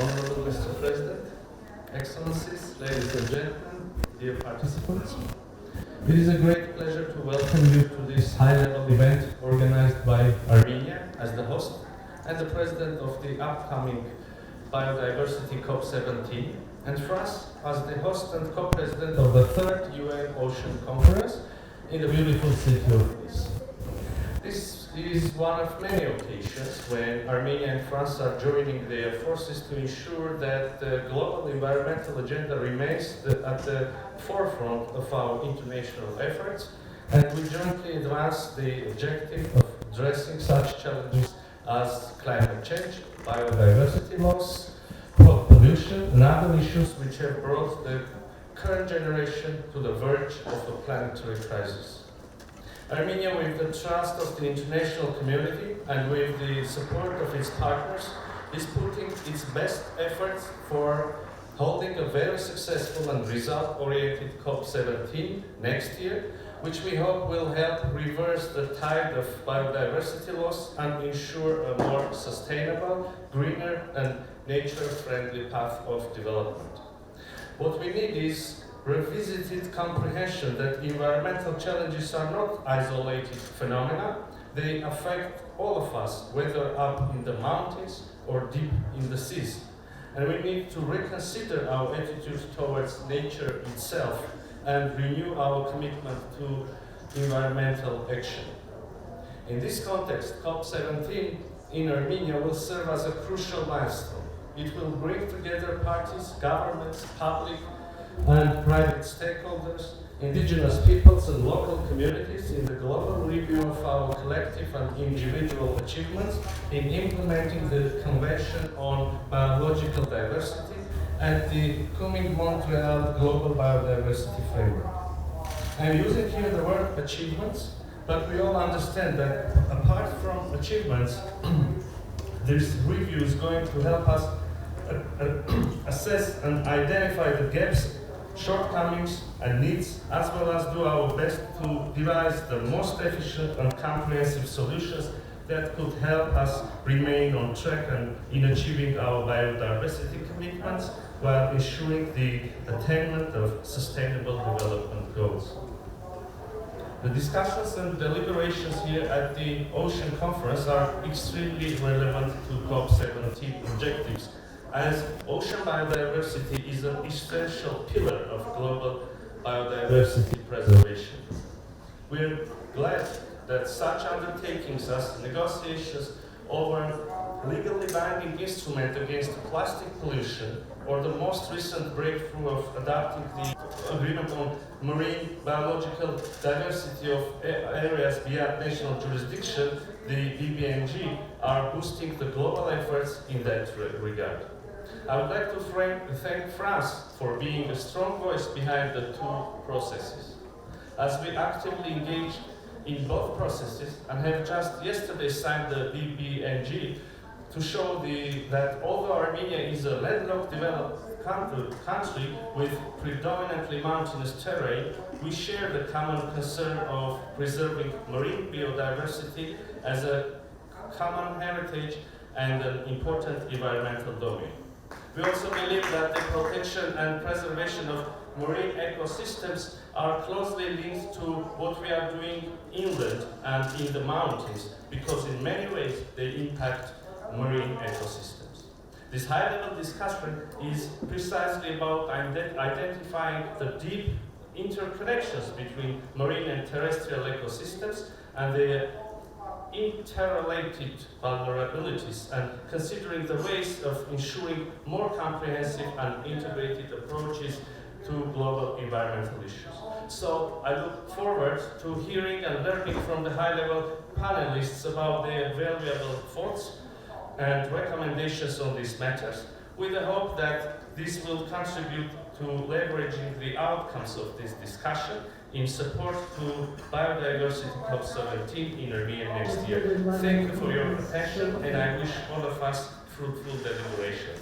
Honorable Mr. President, Excellencies, ladies and gentlemen, dear participants. It is a great pleasure to welcome you to this high-level event organized by Armenia as the host and the president of the upcoming Biodiversity COP17, and France as the host and co-president of the third UN Ocean Conference in the beautiful city of Nice. This is one of many occasions when Armenia and France are joining their forces to ensure that the global environmental agenda remains at the forefront of our international efforts, and we jointly advance the objective of addressing such challenges as climate change, biodiversity loss, pollution, and other issues which have brought the current generation to the verge of a planetary crisis. Armenia, with the trust of the international community and with the support of its partners, is putting its best efforts for holding a very successful and result-oriented COP17 next year, which we hope will help reverse the tide of biodiversity loss and ensure a more sustainable, greener, and nature-friendly path of development. What we need is revisited comprehension that environmental challenges are not isolated phenomena. They affect all of us, whether up in the mountains or deep in the seas. And we need to reconsider our attitude towards nature itself and renew our commitment to environmental action. In this context, COP17 in Armenia will serve as a crucial milestone. It will bring together parties, governments, public and private stakeholders, indigenous peoples and local communities in the global review of our collective and individual achievements in implementing the Convention on Biological Diversity and the Kunming-Montreal Global Biodiversity Framework. I'm using here the word achievements, but we all understand that apart from achievements, this review is going to help us assess and identify the gaps, shortcomings and needs, as well as do our best to devise the most efficient and comprehensive solutions that could help us remain on track and in achieving our biodiversity commitments while ensuring the attainment of sustainable development goals. The discussions and deliberations here at the Ocean Conference are extremely relevant to COP17 objectives, as ocean biodiversity is an essential pillar of global biodiversity preservation. We're glad that such undertakings as negotiations over a legally binding instrument against plastic pollution, or the most recent breakthrough of adopting the agreement on marine biological diversity of areas beyond national jurisdiction, the BBNG, are boosting the global efforts in that regard. I would like to thank France for being a strong voice behind the two processes, as we actively engage in both processes and have just yesterday signed the BBNG to show that although Armenia is a landlocked developed country with predominantly mountainous terrain, we share the common concern of preserving marine biodiversity as a common heritage and an important environmental domain. We also believe that the protection and preservation of marine ecosystems are closely linked to what we are doing inland and in the mountains, because in many ways they impact marine ecosystems. This high-level discussion is precisely about identifying the deep interconnections between marine and terrestrial ecosystems and their interrelated vulnerabilities, and considering the ways of ensuring more comprehensive and integrated approaches to global environmental issues. So I look forward to hearing and learning from the high-level panelists about their valuable thoughts and recommendations on these matters, with the hope that this will contribute to leveraging the outcomes of this discussion in support to Biodiversity COP17 in Armenia next year. Thank you for your attention, and I wish all of us fruitful deliberations.